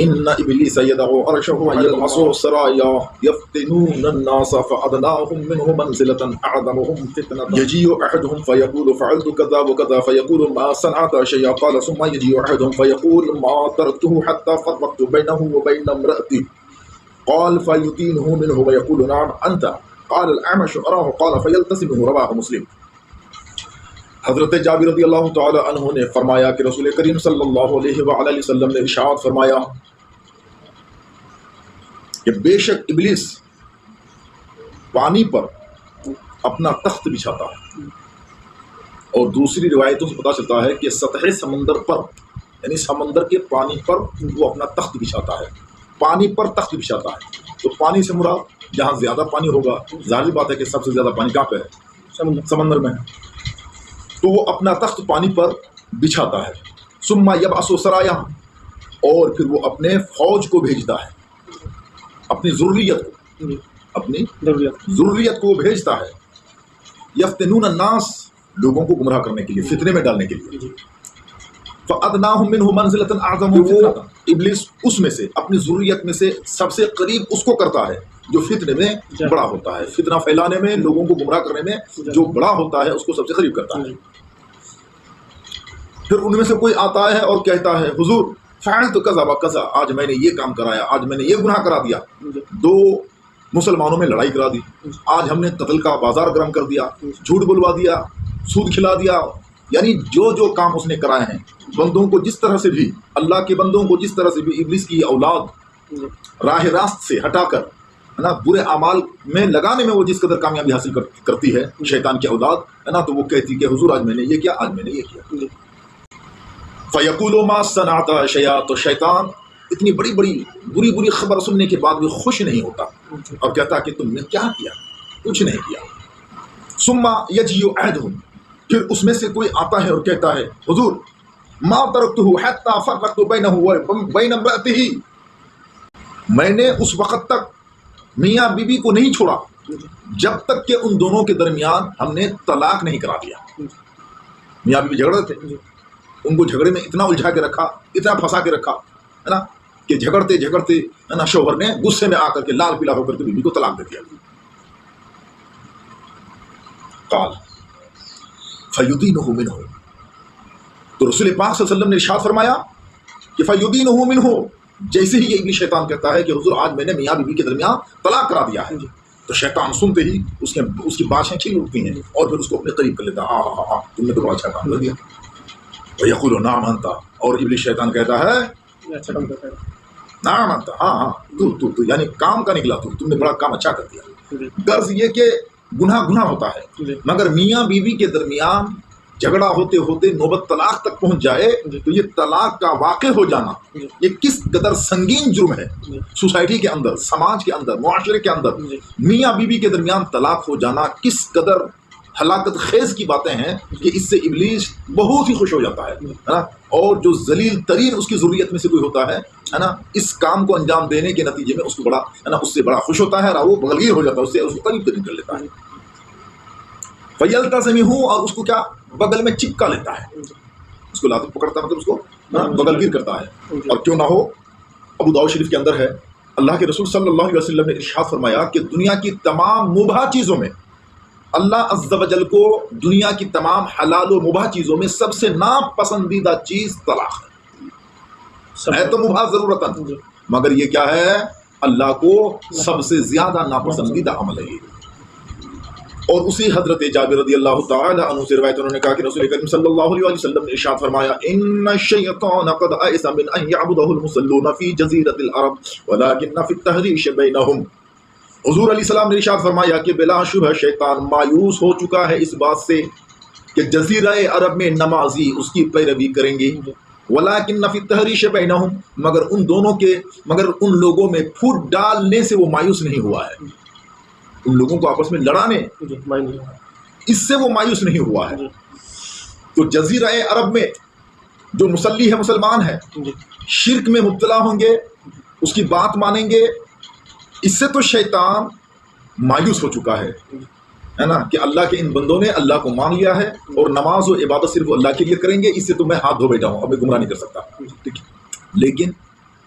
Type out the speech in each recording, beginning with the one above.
ان ابلیس یدعو عرشہ ویبعث سرایا یفتنون الناس فادناهم منه منزلۃ اعظمهم فتنة یجیء احدهم فیقول فعلت كذا وكذا فیقول ما صنعت شیئا قال ثم یجیء احدهم فیقول ما تركته حتى فرقت بینه وبین امرأتی قال فیدینه منه ویقول نعم انت قال الاعمش اراه قال فیلتزمه رواه مسلم۔ حضرت جابر رضی اللہ تعالی عنہ نے فرمایا کہ رسول کریم صلی اللہ علیہ وآلہ وسلم نے ارشاد فرمایا کہ بے شک ابلیس پانی پر اپنا تخت بچھاتا ہے، اور دوسری روایتوں سے پتہ چلتا ہے کہ سطح سمندر پر یعنی سمندر کے پانی پر وہ اپنا تخت بچھاتا ہے، پانی پر تخت بچھاتا ہے۔ تو پانی سے مراد جہاں زیادہ پانی ہوگا، ظاہر بات ہے کہ سب سے زیادہ پانی کہاں پہ ہے؟ سمندر میں ہے، تو وہ اپنا تخت پانی پر بچھاتا ہے۔ ثم یبعث سرایا، اور پھر وہ اپنے فوج کو بھیجتا ہے، اپنی ضروریت کو بھیجتا ہے۔ یفتنون الناس، لوگوں کو گمراہ کرنے کے لیے، فتنے میں ڈالنے کے لیے۔ فادناہم منہ منزلۃ اعظمہم فتنۃ، ابلیس اس میں سے اپنی ضروریت میں سے سب سے قریب اس کو کرتا ہے جو فتنے میں بڑا ہوتا ہے، فتنہ پھیلانے میں، لوگوں کو گمراہ کرنے میں جو بڑا ہوتا ہے اس کو سب سے قریب کرتا ہے۔ پھر ان میں سے کوئی آتا ہے اور کہتا ہے حضور فعلت کذا و کذا، آج میں نے یہ کام کرایا، آج میں نے یہ گناہ کرا دیا، دو مسلمانوں میں لڑائی کرا دی، آج ہم نے قتل کا بازار گرم کر دیا، جھوٹ بلوا دیا، سود کھلا دیا، یعنی جو جو کام اس نے کرائے ہیں، بندوں کو جس طرح سے بھی، اللہ کے بندوں کو جس طرح سے بھی ابلیس کی اولاد راہ راست سے ہٹا کر ہے نا برے اعمال میں لگانے میں وہ جس قدر کامیابی حاصل کرتی ہے شیطان کی اولاد ہے نا، تو وہ کہتی کہ حضور آج میں نے یہ کیا، آج میں نے یہ کیا۔ فیقول ما صنعت شیئا، تو شیطان اتنی بڑی بری خبر سننے کے بعد بھی خوش نہیں ہوتا اور کہتا کہ تم نے کیا کیا، کچھ نہیں کیا۔ ثم یجیء احدہم، پھر اس میں سے کوئی آتا ہے اور کہتا ہے حضور ما ترکتہ حتی فرقت بینہ وبین امرأتہ، میں نے اس وقت تک میاں بیوی کو نہیں چھوڑا جب تک کہ ان دونوں کے درمیان ہم نے طلاق نہیں کرا دیا۔ میاں بیوی جھگڑ رہے تھے، ان کو جھگڑے میں اتنا الجھا کے رکھا، اتنا پھنسا کے رکھا ہے نا کہ جھگڑتے ہے نا شوہر نے غصے میں آ کر کے لال پیلا ہو کر کے بیوی کو طلاق دے دیا۔ قال فیدینہ منہ، تو رسول پاک صلی اللہ علیہ وسلم نے ارشاد فرمایا کہ فیدینہ منہ، جیسے ہی یہ شیطان کہتا ہے کہ حضور آج میں نے میاں بیوی کے درمیان طلاق کرا دیا ہے، تو شیطان سنتے ہی اس کی باشیں کھل اٹھتی ہیں اور پھر اس کو اپنے قریب کر لیتا ہے، ہاں تم نے تو بڑا اچھا کام کر دیا۔ وَيَقُولُ نَعَمْ أَنْتَ، اور ابلیس شیطان کہتا ہے نعم انت، ہاں تو یعنی کام کا نکلا، تم نے بڑا کام اچھا کر دیا۔ غرض یہ کہ گناہ ہوتا ہے، مگر میاں بیوی کے درمیان جھگڑا ہوتے ہوتے نوبت طلاق تک پہنچ جائے تو یہ طلاق کا واقع ہو جانا یہ کس قدر سنگین جرم ہے۔ سوسائٹی کے اندر، سماج کے اندر، معاشرے کے اندر میاں بیوی کے درمیان طلاق ہو جانا کس قدر ہلاکت خیز کی باتیں ہیں کہ اس سے ابلیس بہت ہی خوش ہو جاتا ہے نا، اور جو ذلیل ترین اس کی ضروریت میں سے کوئی ہوتا ہے نا، اس کام کو انجام دینے کے نتیجے میں اس کو بڑا ہے نا، اس سے بڑا خوش ہوتا ہے، وہ بغلگیر ہو جاتا ہے، اس سے اس کو قریب کر لیتا ہے۔ فَيَلْتَزِمُهُ، اور اس کو کیا بغل میں چپکا لیتا ہے، اس کو لاتے پکڑتا ہے، مطلب اس کو بغلگیر کرتا ہے۔ اور کیوں نہ ہو، ابو داؤد شریف کے اندر ہے، اللہ کے رسول صلی اللہ علیہ وسلم نے ارشاد فرمایا کہ دنیا کی تمام مباح چیزوں میں اللہ عز و جل کو دنیا کی تمام حلال و مباح چیزوں میں سب سے ناپسندیدہ چیز طلاق ہے تو مباح ضرورتاً، مگر یہ کیا ہے، اللہ کو سب سے زیادہ ناپسندیدہ عمل ہے۔ اور اسی حضرت جابر رضی اللہ تعالی عنہ سے روایت انہوں نے کہا کہ رسول کریم صلی اللہ علیہ وسلم نے ارشاد فرمایا ان الشیطان قد ائس من ان يعبده المصلون في جزیرۃ العرب ولكن في التحریش بینهم۔ حضور علیہ السلام نے ارشاد فرمایا کہ بلا شبہ شیطان مایوس ہو چکا ہے اس بات سے کہ جزیرہ عرب میں نمازی اس کی پیروی کریں گے، ولیکن فی التحریش بینہم، مگر ان لوگوں میں پھوٹ ڈالنے سے وہ مایوس نہیں ہوا ہے، ان لوگوں کو آپس میں لڑانے اس سے وہ مایوس نہیں ہوا ہے۔ تو جزیرہ عرب میں جو مسلی ہے، مسلمان ہے، شرک میں مبتلا ہوں گے، اس کی بات مانیں گے، اس سے تو شیطان مایوس ہو چکا ہے نا کہ اللہ کے ان بندوں نے اللہ کو مان لیا ہے اور نماز و عبادت صرف اللہ کے لیے کریں گے، اس سے تو میں ہاتھ دھو بیٹھا ہوں، اب میں گمراہ نہیں کر سکتا، ٹھیک ہے۔ لیکن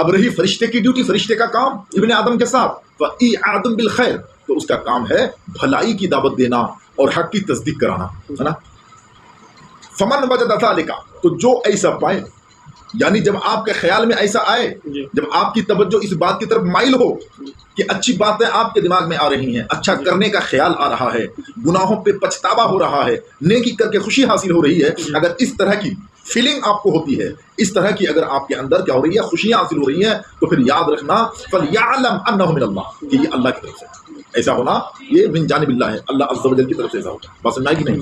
اب رہی فرشتے کی ڈیوٹی، فرشتے کا کام ابن آدم کے ساتھ فَإِعَادٌ بِالْخَيْرِ، تو اس کا کام ہے بھلائی کی دعوت دینا اور حق کی تصدیق کرانا، ہے نا. فَمَنْ وَجَدَ ذَلِكَ، تو جو ایسا پائے، یعنی جب آپ کے خیال میں ایسا آئے، جب آپ کی توجہ اس بات کی طرف مائل ہو کہ اچھی باتیں آپ کے دماغ میں آ رہی ہیں، اچھا کرنے کا خیال آ رہا ہے، گناہوں پہ پچھتاوا ہو رہا ہے، نیکی کر کے خوشی حاصل ہو رہی ہے، اگر اس طرح کی فیلنگ آپ کو ہوتی ہے، اس طرح کی اگر آپ کے اندر کیا ہو رہی ہے، خوشیاں حاصل ہو رہی ہیں، تو پھر یاد رکھنا فَلْيَعْلَمْ أَنَّهُ مِنَ اللَّهِ، کہ یہ اللہ کی طرف سے ایسا ہونا، یہ من جانب اللہ ہے، اللہ عز و جل کی طرف سے ایسا ہوتا ہے. بات سمجھ آئی کہ نہیں؟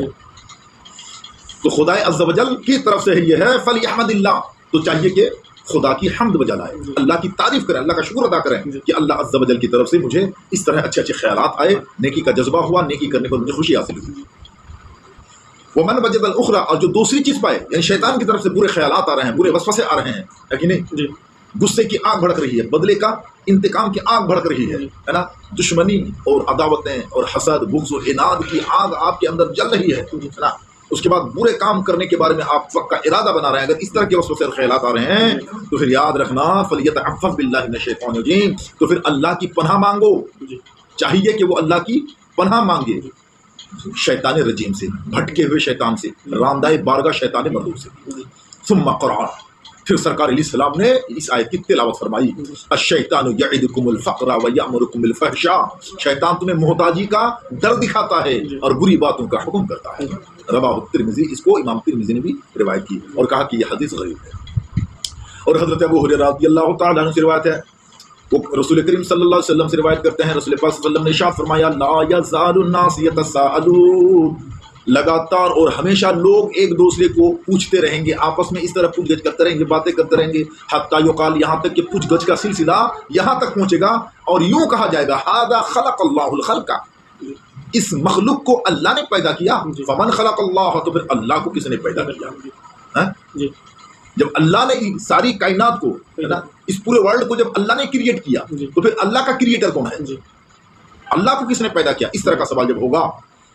تو خدا عز و جل کی طرف سے یہ ہے فَلْيَحْمَدِ اللَّهِ، تو چاہیے کہ خدا کی حمد بجا لائے، اللہ کی تعریف کریں، اللہ کا شکر ادا کریں کہ اللہ عز و جل کی طرف سے مجھے اس طرح اچھے اچھے خیالات آئے، نیکی کا جذبہ ہوا، نیکی کرنے پر مجھے خوشی حاصل ہوئی. وَمَنْ وَجَدَ الْأُخْرَى، اور جو دوسری چیز پائے، یعنی شیطان کی طرف سے برے خیالات آ رہے ہیں، برے وسوسے آ رہے ہیں، ہے کہ نہیں؟ غصے کی آگ بھڑک رہی ہے، بدلے کا انتقام کی آگ بھڑک رہی ہے نا، دشمنی اور عداوتیں اور حسد، بغض و عناد کی آگ آپ کے اندر جل رہی ہے نا، اس کے بعد برے کام کرنے کے بارے میں آپ وقت کا ارادہ بنا رہے ہیں، اگر اس طرح کے وسوسے اور خیالات آ رہے ہیں تو پھر یاد رکھنا فَلْيَتَعَفَّظْ بِاللَّهِ مِنَ الشَّيْطَانِ الرَّجِيمِ، تو پھر اللہ کی پناہ مانگو، چاہیے کہ وہ اللہ کی پناہ مانگے شیطان رجیم سے، بھٹکے ہوئے شیطان سے، راندہ بارگاہ شیطان مردود سے. ثم قرأ، پھر سرکار علیہ السلام نے اس آیت کی تلاوت فرمائی، الشیطان یعدکم الفقر ویأمرکم بالفحشاء، شیطان تمہیں محتاجی کا ڈر دکھاتا ہے اور بری باتوں کا حکم کرتا ہے. رواہ ترمذی، اس کو امام ترمذی نے بھی روایت کی اور کہا کہ یہ حدیث غریب ہے. اور حضرت ابو ہریرہ رضی اللہ تعالیٰ عنہ سے روایت ہے، وہ رسول کریم صلی اللہ علیہ وسلم سے روایت کرتے ہیں، رسول پاک صلی اللہ علیہ وسلم نے ارشاد فرمایا لا یزال الناس یتساءلون، لگاتار اور ہمیشہ لوگ ایک دوسرے کو پوچھتے رہیں گے، آپس میں اس طرح پوچھ گچھ کرتے رہیں گے، باتیں کرتے رہیں گے، حتیٰ یقال، یہاں تک کہ پوچھ گچھ کا سلسلہ یہاں تک پہنچے گا اور یوں کہا جائے گا ھذا خلق اللہ الخلق، اس مخلوق کو اللہ نے پیدا کیا. فمن خلق اللہ، تو پھر اللہ کو کس نے پیدا کیا؟ جب اللہ نے ساری کائنات کو، اس پورے ورلڈ کو جب اللہ نے کریٹ کیا تو پھر اللہ کا کریٹر کون ہے؟ اللہ کو کس نے پیدا کیا؟ اس طرح کا سوال جب ہوگا،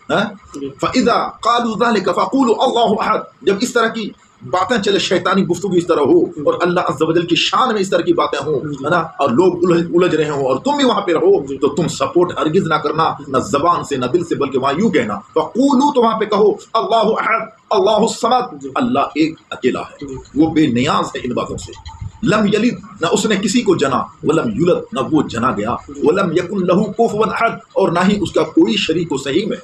فَإِذَا قَالُوا ذَلِكَ فَقُولُوا اللَّهُ أَحَدٌ، جب اس طرح کی باتیں چلے، شیطانی گفتگو اس طرح ہو اور اللہ عز و جل کی شان میں اس طرح کی باتیں ہوں، ہے نا، اور لوگ الجھ رہے ہوں اور تم بھی وہاں پہ رہو، تو تم سپورٹ ہرگز نہ کرنا، نہ زبان سے نہ دل سے، بلکہ وہاں یوں کہنا فَقُولُوا، تو وہاں پہ کہو اللہ احد اللہ الصمد، اللہ ایک اکیلا ہے، وہ بے نیاز ہے ان باتوں سے. لم یلد، نہ اس نے کسی کو جنا، ولم یولد، نہ وہ جنا گیا، ولم یکن لہ کفوا احد، اور نہ ہی اس کا کوئی شریک و صحیح میں.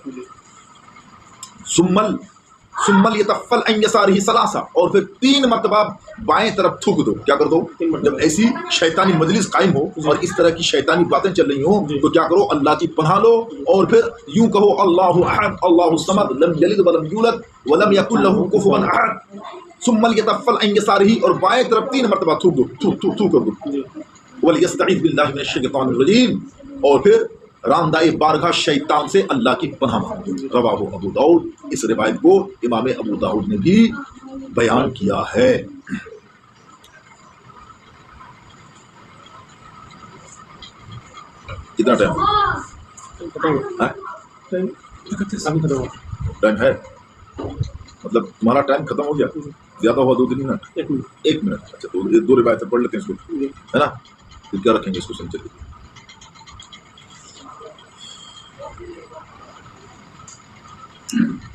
ثم یتفل عن یسارہ ثلاثہ، اور پھر 3 مرتبہ بائیں طرف تھوک دو. کیا کر دو؟ جب ایسی شیطانی مجلس قائم ہو اور اس طرح کی شیطانی باتیں چل رہی ہوں تو کیا کرو؟ اللہ کی پناہ لو اور پھر یوں کہو اللہ احد اللہ الصمد لم یلد ولم یولد ولم یکن لہ کفوا احد. ثم یتفل عن یسارہ، اور بائیں طرف 3 مرتبہ تھوک دو، تھوک کر دو. ولیستعیذ باللہ من الشیطان الرجیم، اور پھر راندہ بارگاہ شیطان سے اللہ کی پناہ مانگو. رواہ ابو داؤد، اس روایت کو امام ابو داؤد نے بھی بیان کیا ہے. کتنا ٹائم ہے؟ مطلب تمہارا ٹائم ختم ہو گیا؟ زیادہ ہوا 2-3 منٹ، 1 منٹ. اچھا تو 2 روایتیں پڑھ لیتے ہیں اس کو، ہے نا، پھر کیا رکھیں گے اس کو سمجھ کے.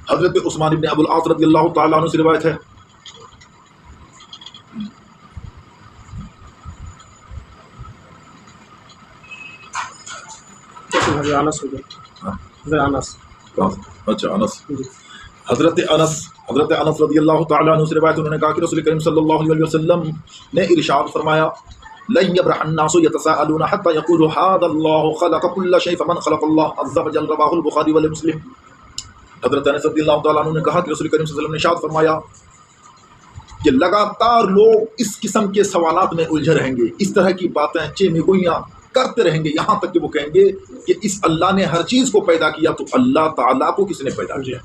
حضرت عثمان بن ابو العاص رضی اللہ تعالیٰ عنہ سے روایت ہے، اچھا انس، حضرت انس رضی اللہ تعالیٰ عنہ سے روایت، انہوں نے کہا کہ رسول کریم صلی اللہ علیہ وسلم نے ارشاد فرمایا لن يبرح الناس يتساءلون حتى يقولوا هذا الله خلق كل شيء فمن خلق الله عز وجل. رواه البخاری ومسلم. حضرت انس رضی اللہ تعالیٰ عنہ نے کہا کہ رسول کریم صلی اللہ علیہ وسلم نے ارشاد فرمایا کہ لگاتار لوگ اس قسم کے سوالات میں الجھے رہیں گے، اس طرح کی باتیں چیمگوئیاں کرتے رہیں گے، یہاں تک کہ وہ کہیں گے کہ اس اللہ نے ہر چیز کو پیدا کیا تو اللہ تعالیٰ کو کس نے پیدا کیا.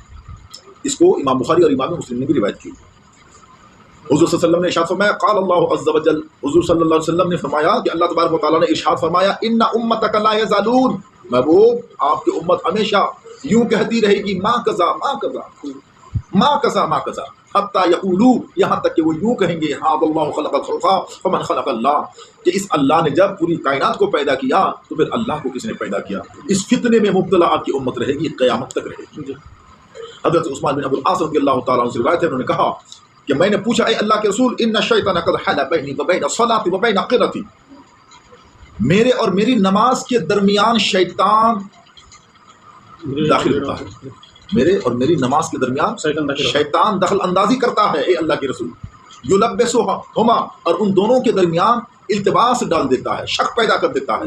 اس کو امام بخاری اور امام مسلم نے بھی روایت کی. حضور صلی اللہ علیہ وسلم نے ارشاد فرمایا قال اللہ عز وجل، حضور صلی اللہ علیہ وسلم نے فرمایا کہ اللہ تبارک و تعالیٰ نے ارشاد فرمایا ان امتک لا یزالون، محبوب آپ کی امت ہمیشہ یوں کہتی رہے گی ماں کذا ماں کذا، ما کسا حتی یقولو، یہاں تک کہ وہ یوں کہیں گے ہاں اللہ خلق الخلق فمن خلق اللہ، کہ اس اللہ نے جب پوری کائنات کو پیدا کیا تو پھر اللہ کو کس نے پیدا کیا. اس فتنے میں مبتلا آپ کی امت رہے گی، قیامت تک رہے گی. حضرت عثمان بن ابو العاص رضی اللہ تعالیٰ عنہ سے روایت ہے، انہوں نے کہا کہ میں نے پوچھا اے اللہ کے رسول ان الشیطان قد حال بینی وبین الصلاۃ وبین قرتی، میرے اور میری نماز کے درمیان شیطان داخل ہوتا ہے، میرے اور میری نماز کے درمیان شیطان دخل اندازی کرتا ہے اے اللہ کے رسول. یلبسہما، اور ان دونوں کے درمیان التباس ڈال دیتا ہے، شک پیدا کر دیتا ہے.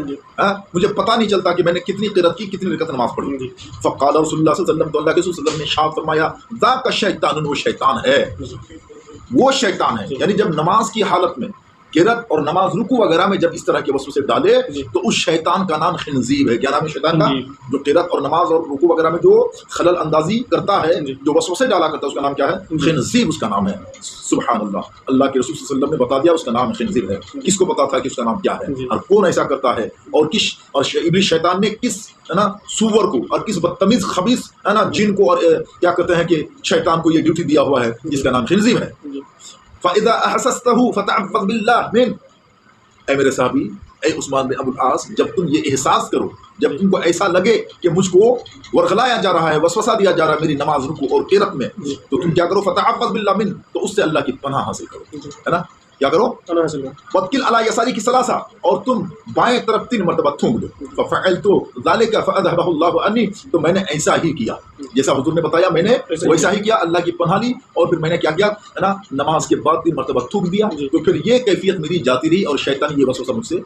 مجھے پتہ نہیں چلتا کہ میں نے کتنی قرات کی، کتنی رکعت نماز پڑھی. فقال رسول اللہ صلی اللہ علیہ وسلم، تو اللہ کے رسول صلی اللہ علیہ وسلم نے ارشاد فرمایا ذاک الشیطان، وہ شیطان ہے، وہ شیطان ہے. یعنی جب نماز کی حالت میں قرات اور نماز رکوع وغیرہ میں جب اس طرح کے وسوسے ڈالے تو اس شیطان کا نام خنزیر ہے. کیا نام ہے شیطان کا؟ جو قرات اور نماز اور رکوع وغیرہ میں جو خلل اندازی کرتا ہے، جو وسوسے ڈالا کرتا ہے، اس کا نام کیا ہے؟ خنزیر، اس کا نام ہے. سبحان اللہ. اللہ کے رسول صلی اللہ علیہ وسلم نے بتا دیا اس کا نام خنزیر ہے. کس کو پتا تھا کہ اس کا نام کیا ہے اور کون ایسا کرتا ہے، اور کس اور ابلیس شیطان نے کس ہے نا سور کو اور کس بدتمیز خبیث ہے نا جن کو اور کیا کہتے ہیں کہ شیطان کو یہ ڈیوٹی دیا ہوا ہے جس کا نام خنزیر ہے. فَإِذَا أَحْسَسْتَهُ فَتَعَوَّذْ بِاللَّهِ مِنْ، اے میرے صحابی، اے عثمان بن ابو العاص، جب تم یہ احساس کرو، جب تم کو ایسا لگے کہ مجھ کو ورغلایا جا رہا ہے، وسوسہ دیا جا رہا ہے میری نماز رکوع اور قرات میں، تو تم کیا کرو؟ فَتَعَوَّذْ بِاللَّهِ مِنْ، تو اس سے اللہ کی پناہ حاصل کرو، ہے نا. کیا کرو؟ وَاتَّكِلْ عَلَىٰ يَسَارِكِ ثَلَاثًا، اور تم بائیں طرف 3 مرتبہ تھونک دو. فَفَعَلْتُ ذَلِكَ فَأَذْهَبَهُ اللَّهُ عَنِّي، تو میں نے ایسا ہی کیا جیسا حضور نے بتایا، میں نے ویسا ہی کیا، اللہ کی پناہ لی. اور پھر میں نے کیا کیا ہے نا، نماز کے بعد 3 مرتبہ تھوک دیا، تو پھر یہ کیفیت میری جاتی رہی اور شیطان یہ وسوسہ مجھ سے